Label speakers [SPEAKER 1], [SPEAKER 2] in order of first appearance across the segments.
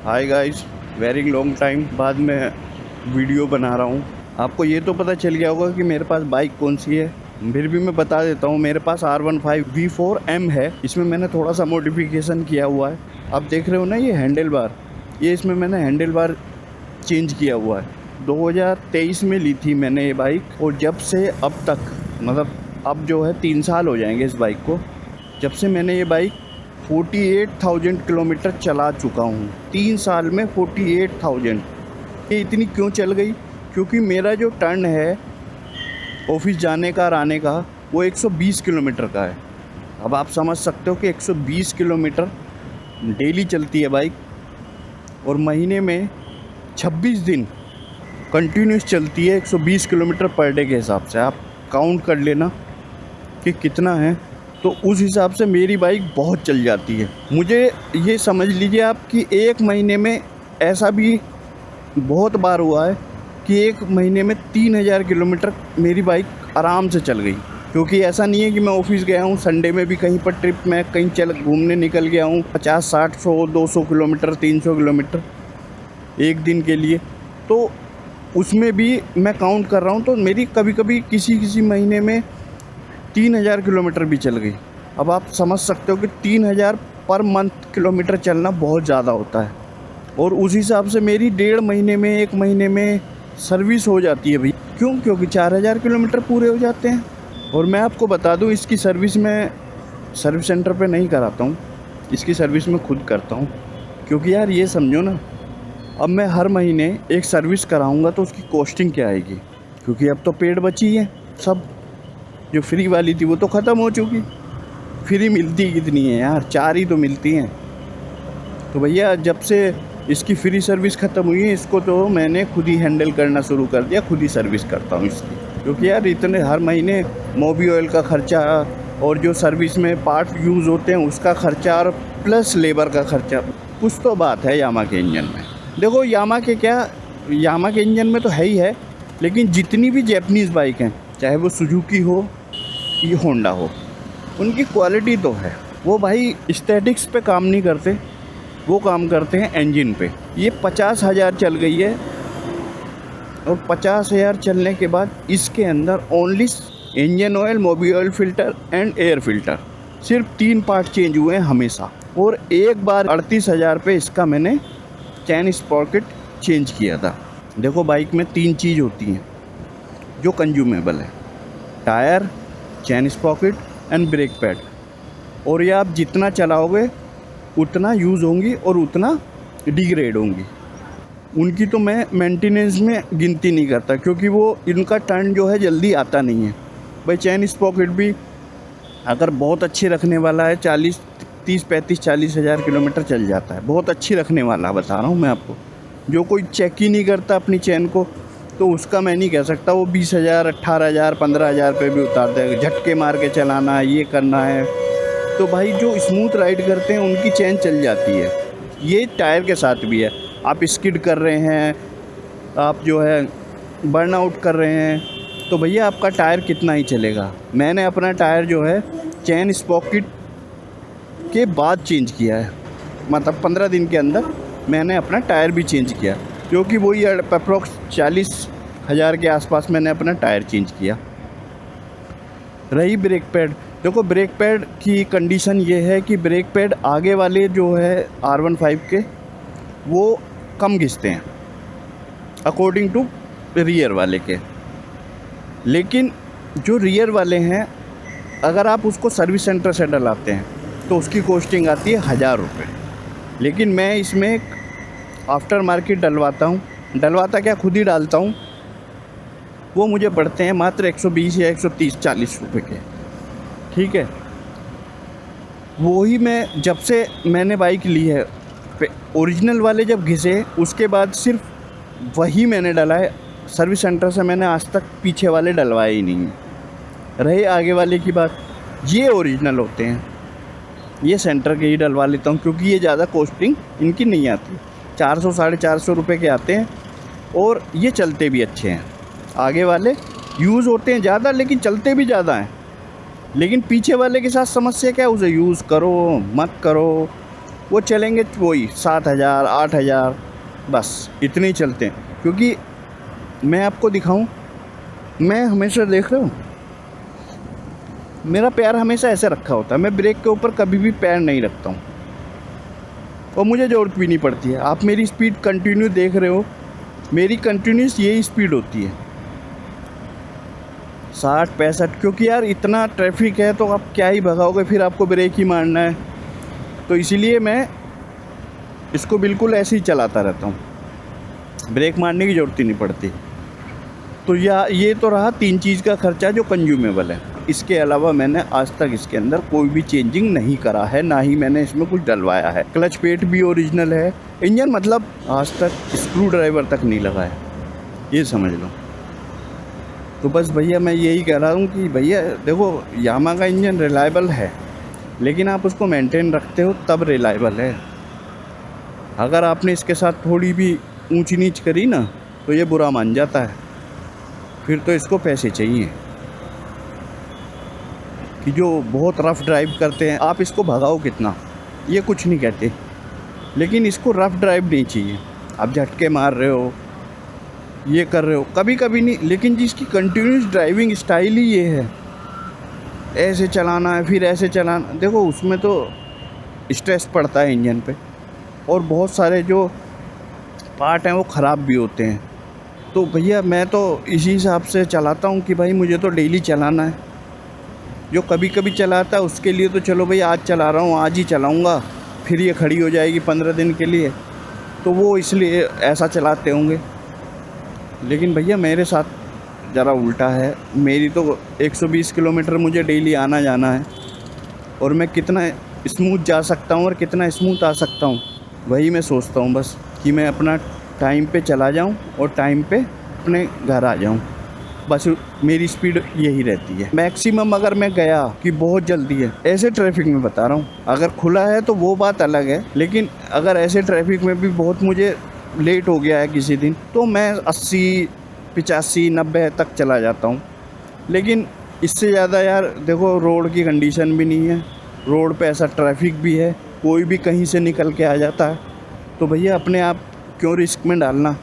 [SPEAKER 1] Hi guys, very long time बाद में video बना रहा हूँ। आपको ये तो पता चल गया होगा कि मेरे पास बाइक कौन सी है, फिर भी मैं बता देता हूँ। मेरे पास R15 V4M है। इसमें मैंने थोड़ा सा मॉडिफिकेशन किया हुआ है। आप देख रहे हो ना, ये हैंडल बार, ये इसमें मैंने हैंडल बार चेंज किया हुआ है। 2023 में ली थी मैंने ये बाइक, और जब से अब तक, मतलब अब जो है 3 साल हो जाएंगे इस बाइक को, जब से मैंने ये बाइक 48,000 किलोमीटर चला चुका हूँ। 3 साल में 48,000। ये इतनी क्यों चल गई? क्योंकि मेरा जो टर्न है ऑफिस जाने का और आने का, वो 120 किलोमीटर का है। अब आप समझ सकते हो कि 120 किलोमीटर डेली चलती है बाइक, और महीने में 26 दिन कंटिन्यूस चलती है 120 किलोमीटर पर डे के हिसाब से। आप काउंट कर लेना कि कितना है। तो उस हिसाब से मेरी बाइक बहुत चल जाती है। मुझे ये समझ लीजिए आप कि एक महीने में ऐसा भी बहुत बार हुआ है कि एक महीने में 3,000 किलोमीटर मेरी बाइक आराम से चल गई। क्योंकि ऐसा नहीं है कि मैं ऑफिस गया हूँ, संडे में भी कहीं पर ट्रिप में कहीं चल घूमने निकल गया हूँ 50, 60, 100, 200 किलोमीटर, 300 किलोमीटर एक दिन के लिए, तो उसमें भी मैं काउंट कर रहा हूँ। तो मेरी कभी कभी किसी महीने में 3,000 किलोमीटर भी चल गई। अब आप समझ सकते हो कि 3,000 पर मंथ किलोमीटर चलना बहुत ज़्यादा होता है। और उस हिसाब से मेरी 1.5 महीने में, 1 महीने में सर्विस हो जाती है भाई। क्यों? क्योंकि 4,000 किलोमीटर पूरे हो जाते हैं। और मैं आपको बता दूं, इसकी सर्विस मैं सर्विस सेंटर पे नहीं कराता हूँ, इसकी सर्विस मैं खुद करता हूँ। क्योंकि यार ये समझो ना, अब मैं हर महीने एक सर्विस कराऊँगा तो उसकी कॉस्टिंग क्या आएगी? क्योंकि अब तो पेड बची है सब। जो फ्री वाली थी वो तो ख़त्म हो चुकी। फ्री मिलती कितनी है यार, 4 ही तो मिलती हैं। तो भैया जब से इसकी फ्री सर्विस ख़त्म हुई है, इसको तो मैंने खुद ही हैंडल करना शुरू कर दिया, खुद ही सर्विस करता हूँ इसकी। क्योंकि यार इतने हर महीने मोबी ऑयल का ख़र्चा, और जो सर्विस में पार्ट यूज़ होते हैं उसका ख़र्चा, और प्लस लेबर का ख़र्चा, कुछ तो बात है यामा के इंजन में। देखो यामा के इंजन में तो है ही है, लेकिन जितनी भी जैपनीज़ बाइक हैं, चाहे वो सुजुकी हो ये होंडा हो, उनकी क्वालिटी तो है। वो भाई स्टैटिक्स पे काम नहीं करते, वो काम करते हैं इंजन पे। ये 50,000 चल गई है, और 50,000 चलने के बाद इसके अंदर only engine oil, mobil oil filter and air filter, सिर्फ 3 पार्ट चेंज हुए हैं हमेशा। और एक बार 38,000 पे इसका मैंने चैन स्प्रॉकेट चेंज किया था। देखो बाइक में 3 चीज़ होती हैं जो कंज्यूमेबल है: tyre, chain Sprocket and brake pad. और ये आप जितना चलाओगे उतना यूज़ होंगी और उतना डिग्रेड होंगी। उनकी तो मैं मेंटेनेंस में गिनती नहीं करता, क्योंकि वो इनका टर्न जो है जल्दी आता नहीं है भाई। चैन स्प्रॉकेट भी अगर बहुत अच्छी रखने वाला है 30, 35, 40,000 किलोमीटर चल जाता है। बहुत अच्छी रखने वाला बता रहा हूँ मैं आपको। जो कोई चेक ही नहीं करता अपनी चैन को, तो उसका मैं नहीं कह सकता। वो 20,000, 18,000, 15,000 पे भी उतार देगा। झटके मार के चलाना है, ये करना है। तो भाई जो स्मूथ राइड करते हैं उनकी चैन चल जाती है। ये टायर के साथ भी है। आप स्किड कर रहे हैं, आप जो है बर्नआउट कर रहे हैं, तो भैया आपका टायर कितना ही चलेगा। मैंने अपना टायर जो है चैन स्प्रॉकेट के बाद चेंज किया है, मतलब 15 दिन के अंदर मैंने अपना टायर भी चेंज किया। क्योंकि वही अप्रॉक्स 40,000 के आसपास मैंने अपना टायर चेंज किया। रही ब्रेक पैड, देखो ब्रेक पैड की कंडीशन ये है कि ब्रेक पैड आगे वाले जो है R15 के, वो कम घिसते हैं अकॉर्डिंग टू रियर वाले के। लेकिन जो रियर वाले हैं, अगर आप उसको सर्विस सेंटर से डलाते हैं तो उसकी कॉस्टिंग आती है 1,000 रुपये। लेकिन मैं इसमें आफ्टर मार्केट डलवाता हूँ। डलवाता क्या, खुद ही डालता हूँ। वो मुझे पड़ते हैं मात्र 120 या 130, 40 रुपये के। ठीक है, वही मैं जब से मैंने बाइक ली है, ओरिजिनल वाले जब घिसे उसके बाद सिर्फ वही मैंने डलाए। सर्विस सेंटर से मैंने आज तक पीछे वाले डलवाए ही नहीं है। रहे आगे वाले की बात, ये ओरिजिनल होते हैं, ये सेंटर के ही डलवा लेता हूँ, क्योंकि ये ज़्यादा कॉस्टिंग इनकी नहीं आती। 400, 450 रुपये के आते हैं, और ये चलते भी अच्छे हैं। आगे वाले यूज़ होते हैं ज़्यादा, लेकिन चलते भी ज़्यादा हैं। लेकिन पीछे वाले के साथ समस्या क्या है, उसे यूज़ करो मत करो, वो चलेंगे वही 7,000 8,000 बस इतने ही चलते हैं। क्योंकि मैं आपको दिखाऊं, मैं हमेशा देख रहा हूँ, मेरा पैर हमेशा ऐसे रखा होता है, मैं ब्रेक के ऊपर कभी भी पैर नहीं रखता हूँ और मुझे ज़रूरत भी नहीं पड़ती है। आप मेरी स्पीड कंटिन्यू देख रहे हो, मेरी कंटिन्यूस यही स्पीड होती है 60-65, क्योंकि यार इतना ट्रैफिक है तो आप क्या ही भगाओगे, फिर आपको ब्रेक ही मारना है। तो इसीलिए मैं इसको बिल्कुल ऐसे ही चलाता रहता हूँ, ब्रेक मारने की ज़रूरत ही नहीं पड़ती। तो ये तो रहा 3 चीज़ का खर्चा जो कंज्यूमेबल है। इसके अलावा मैंने आज तक इसके अंदर कोई भी चेंजिंग नहीं करा है, ना ही मैंने इसमें कुछ डलवाया है। क्लच पेट भी ओरिजिनल है, इंजन मतलब आज तक स्क्रू ड्राइवर तक नहीं लगा है, ये समझ लो। तो बस भैया मैं यही कह रहा हूँ कि भैया देखो, यामा का इंजन रिलायबल है, लेकिन आप उसको मेंटेन रखते हो तब रिलायबल है। अगर आपने इसके साथ थोड़ी भी ऊंच नीच करी ना तो ये बुरा मान जाता है, फिर तो इसको पैसे चाहिए। कि जो बहुत रफ़ ड्राइव करते हैं, आप इसको भगाओ कितना, ये कुछ नहीं कहते, लेकिन इसको रफ़ ड्राइव नहीं चाहिए। आप झटके मार रहे हो, ये कर रहे हो, कभी कभी नहीं, लेकिन जिसकी कंटिन्यूस ड्राइविंग स्टाइल ही ये है, ऐसे चलाना है फिर ऐसे चलाना, देखो उसमें तो स्ट्रेस पड़ता है इंजन पे, और बहुत सारे जो पार्ट हैं वो ख़राब भी होते हैं। तो भैया मैं तो इसी हिसाब से चलाता हूँ कि भाई मुझे तो डेली चलाना है। जो कभी कभी चलाता है उसके लिए तो चलो भाई आज चला रहा हूँ, आज ही चलाऊँगा, फिर ये खड़ी हो जाएगी 15 दिन के लिए, तो वो इसलिए ऐसा चलाते होंगे। लेकिन भैया मेरे साथ ज़रा उल्टा है, मेरी तो 120 किलोमीटर मुझे डेली आना जाना है, और मैं कितना स्मूथ जा सकता हूँ और कितना स्मूथ आ सकता हूँ वही मैं सोचता हूँ बस, कि मैं अपना टाइम पे चला जाऊँ और टाइम पे अपने घर आ जाऊँ, बस मेरी स्पीड यही रहती है। मैक्सिमम अगर मैं गया कि बहुत जल्दी है, ऐसे ट्रैफिक में बता रहा हूँ, अगर खुला है तो वो बात अलग है, लेकिन अगर ऐसे ट्रैफिक में भी बहुत मुझे लेट हो गया है किसी दिन, तो मैं 80 85 90 तक चला जाता हूँ। लेकिन इससे ज़्यादा यार देखो, रोड की कंडीशन भी नहीं है, रोड पे ऐसा ट्रैफिक भी है, कोई भी कहीं से निकल के आ जाता है, तो भैया अपने आप क्यों रिस्क में डालना।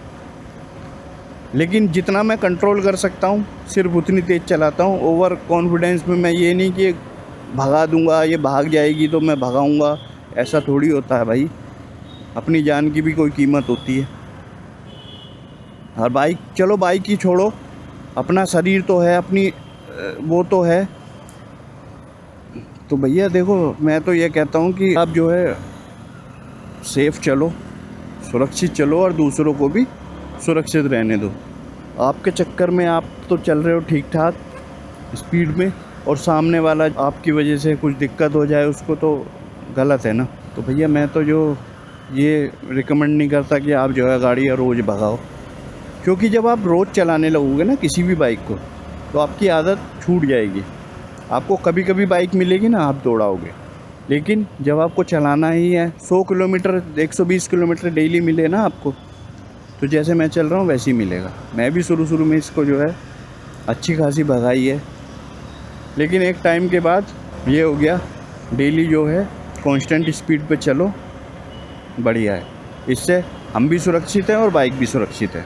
[SPEAKER 1] लेकिन जितना मैं कंट्रोल कर सकता हूँ सिर्फ उतनी तेज़ चलाता हूँ। ओवर कॉन्फिडेंस में मैं ये नहीं कि भगा दूँगा, ये भाग जाएगी तो मैं भगाऊँगा, ऐसा थोड़ी होता है भाई। अपनी जान की भी कोई कीमत होती है। और बाइक, चलो बाइक ही छोड़ो, अपना शरीर तो है, अपनी वो तो है। तो भैया देखो, मैं तो ये कहता हूँ कि आप जो है सेफ चलो, सुरक्षित चलो, और दूसरों को भी सुरक्षित रहने दो। आपके चक्कर में आप तो चल रहे हो ठीक ठाक स्पीड में, और सामने वाला आपकी वजह से कुछ दिक्कत हो जाए उसको, तो गलत है ना। तो भैया मैं तो जो ये रिकमेंड नहीं करता कि आप जो है गाड़ी रोज़ भगाओ, क्योंकि जब आप रोज़ चलाने लगोगे ना किसी भी बाइक को, तो आपकी आदत छूट जाएगी। आपको कभी कभी बाइक मिलेगी ना, आप दौड़ाओगे, लेकिन जब आपको चलाना ही है 100 किलोमीटर 120 किलोमीटर डेली मिले ना आपको, तो जैसे मैं चल रहा हूँ वैसे ही मिलेगा। मैं भी शुरू में इसको जो है अच्छी खासी भगाई है, लेकिन एक टाइम के बाद ये हो गया, डेली जो है कांस्टेंट स्पीड पे चलो, बढ़िया है। इससे हम भी सुरक्षित हैं और बाइक भी सुरक्षित है।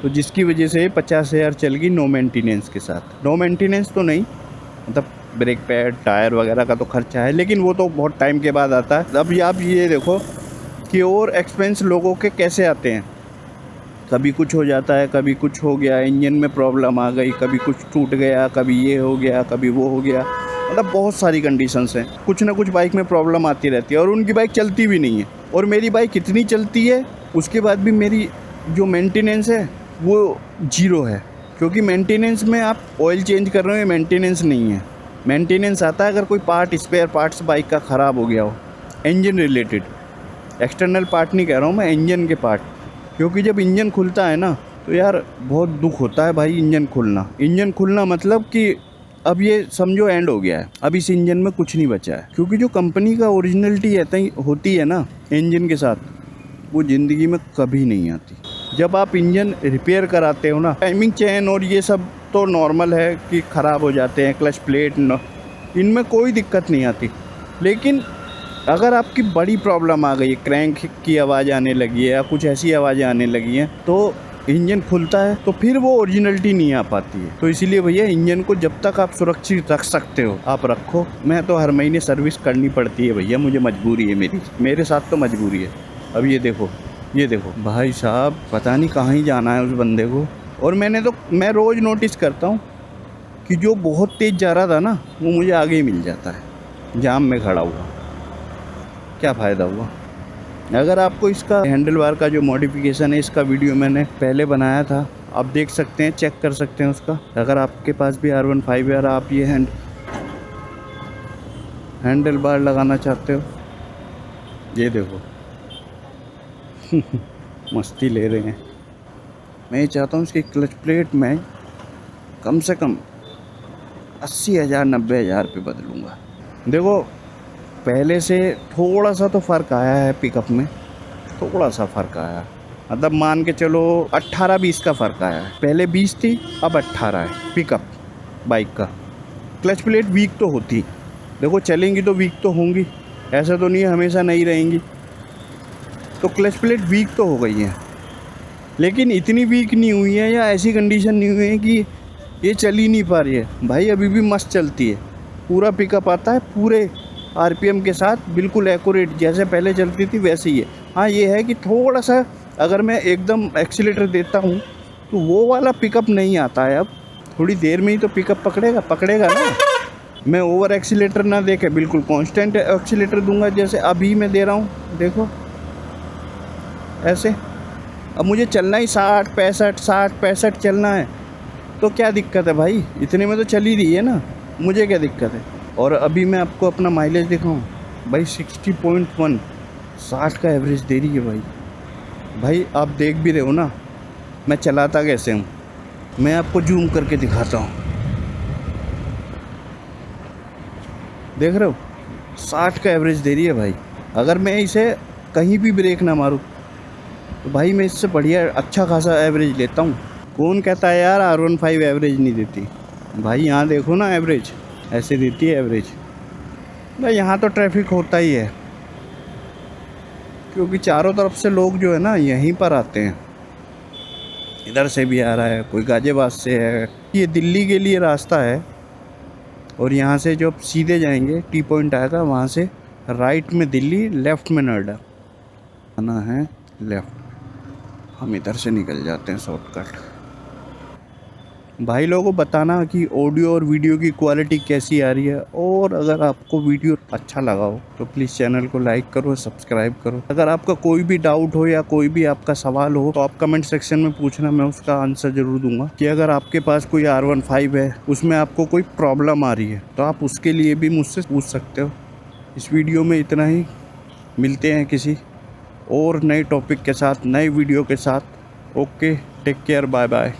[SPEAKER 1] तो जिसकी वजह से 50,000 चल गई नो मेंटेनेंस के साथ। नो मेंटेनेंस तो नहीं, मतलब ब्रेक पैड टायर वगैरह का तो खर्चा है, लेकिन वो तो बहुत टाइम के बाद आता है। अब आप ये देखो कि और एक्सपेंस लोगों के कैसे आते हैं, कभी कुछ हो जाता है, कभी कुछ हो गया, इंजन में प्रॉब्लम आ गई, कभी कुछ टूट गया, कभी ये हो गया, कभी वो हो गया, मतलब बहुत सारी कंडीशंस हैं। कुछ ना कुछ बाइक में प्रॉब्लम आती रहती है, और उनकी बाइक चलती भी नहीं है। और मेरी बाइक इतनी चलती है, उसके बाद भी मेरी जो मेंटेनेंस है वो जीरो है, क्योंकि मेंटेनेंस में आप ऑयल चेंज कर रहे हो, ये मेंटेनेंस नहीं है। मेंटेनेंस आता है अगर कोई पार्ट, स्पेयर पार्ट्स बाइक का ख़राब हो गया हो, इंजन रिलेटेड, एक्सटर्नल पार्ट नहीं कह रहा हूँ मैं, इंजन के पार्ट। क्योंकि जब इंजन खुलता है ना, तो यार बहुत दुख होता है भाई। इंजन खुलना मतलब कि अब ये समझो एंड हो गया है, अब इस इंजन में कुछ नहीं बचा है। क्योंकि जो कंपनी का ओरिजिनलिटी होती है ना इंजन के साथ, वो ज़िंदगी में कभी नहीं आती। जब आप इंजन रिपेयर कराते हो ना, टाइमिंग चेन और ये सब तो नॉर्मल है कि ख़राब हो जाते हैं, क्लच प्लेट इनमें कोई दिक्कत नहीं आती। लेकिन अगर आपकी बड़ी प्रॉब्लम आ गई है, क्रैंक की आवाज़ आने लगी है या कुछ ऐसी आवाज़ें आने लगी हैं, तो इंजन खुलता है तो फिर वो ओरिजिनलिटी नहीं आ पाती है। तो इसीलिए भैया इंजन को जब तक आप सुरक्षित रख सकते हो आप रखो। मैं तो हर महीने सर्विस करनी पड़ती है भैया, मुझे मजबूरी है, मेरे साथ तो मजबूरी है। अब ये देखो भाई साहब, पता नहीं कहाँ ही जाना है उस बंदे को। और मैं रोज़ नोटिस करता हूँ कि जो बहुत तेज़ जा रहा था ना, वो मुझे आगे ही मिल जाता है, जाम में खड़ा हुआ। क्या फ़ायदा हुआ। अगर आपको इसका हैंडल बार का जो मॉडिफिकेशन है, इसका वीडियो मैंने पहले बनाया था, आप देख सकते हैं, चेक कर सकते हैं उसका। अगर आपके पास भी R15 है और आप ये हैंडल बार लगाना चाहते हो, ये देखो मस्ती ले रहे हैं। मैं ये चाहता हूँ इसकी क्लच प्लेट में कम से कम 80,000 90,000 पे बदलूँगा। देखो पहले से थोड़ा सा तो फ़र्क आया है, पिकअप में थोड़ा सा फ़र्क आया, मतलब मान के चलो 18-20 का फ़र्क आया है। पहले 20 थी, अब 18 है पिकअप बाइक का। क्लच प्लेट वीक तो होती, देखो चलेंगी तो वीक तो होंगी, ऐसा तो नहीं है हमेशा नहीं रहेंगी। तो क्लच प्लेट वीक तो हो गई है, लेकिन इतनी वीक नहीं हुई है या ऐसी कंडीशन नहीं हुई है कि ये चल ही नहीं पा रही है। भाई अभी भी मस्त चलती है, पूरा पिकअप आता है, पूरे आरपीएम के साथ, बिल्कुल एक्यूरेट जैसे पहले चलती थी वैसे ही है। हाँ ये है कि थोड़ा सा अगर मैं एकदम एक्सीलेटर देता हूँ तो वो वाला पिकअप नहीं आता है। अब थोड़ी देर में ही तो पिकअप पकड़ेगा ना। मैं ओवर एक्सीलेटर ना देके बिल्कुल कांस्टेंट एक्सीलेटर दूंगा, जैसे अभी मैं दे रहा हूँ, देखो ऐसे। अब मुझे चलना ही 60-65 चलना है, तो क्या दिक्कत है भाई, इतने में तो चल ही रही है ना, मुझे क्या दिक्कत है। और अभी मैं आपको अपना माइलेज दिखाऊं भाई, 60.1, 60 का एवरेज दे रही है भाई आप देख भी रहे हो ना मैं चलाता कैसे हूँ। मैं आपको जूम करके दिखाता हूँ, देख रहे हो 60 का एवरेज दे रही है भाई। अगर मैं इसे कहीं भी ब्रेक ना मारूँ तो भाई मैं इससे बढ़िया अच्छा खासा एवरेज लेता हूँ। कौन कहता है यार R15 एवरेज नहीं देती, भाई यहाँ देखो ना एवरेज ऐसे देती है एवरेज। भाई यहाँ तो ट्रैफिक होता ही है, क्योंकि चारों तरफ से लोग जो है ना यहीं पर आते हैं, इधर से भी आ रहा है, कोई गाजियाबाद से है। ये दिल्ली के लिए रास्ता है, और यहाँ से जो सीधे जाएंगे टी पॉइंट आएगा, वहाँ से राइट में दिल्ली, लेफ़्ट में नोएडा आना है, लेफ़्ट। हम इधर से निकल जाते हैं शॉर्टकट। भाई लोगों को बताना कि ऑडियो और वीडियो की क्वालिटी कैसी आ रही है, और अगर आपको वीडियो अच्छा लगा हो तो प्लीज़ चैनल को लाइक करो, सब्सक्राइब करो। अगर आपका कोई भी डाउट हो या कोई भी आपका सवाल हो तो आप कमेंट सेक्शन में पूछना, मैं उसका आंसर ज़रूर दूंगा। कि अगर आपके पास कोई R15 है, उसमें आपको कोई प्रॉब्लम आ रही है, तो आप उसके लिए भी मुझसे पूछ सकते हो। इस वीडियो में इतना ही, मिलते हैं किसी और नए टॉपिक के साथ, नए वीडियो के साथ। Okay, take care, bye bye.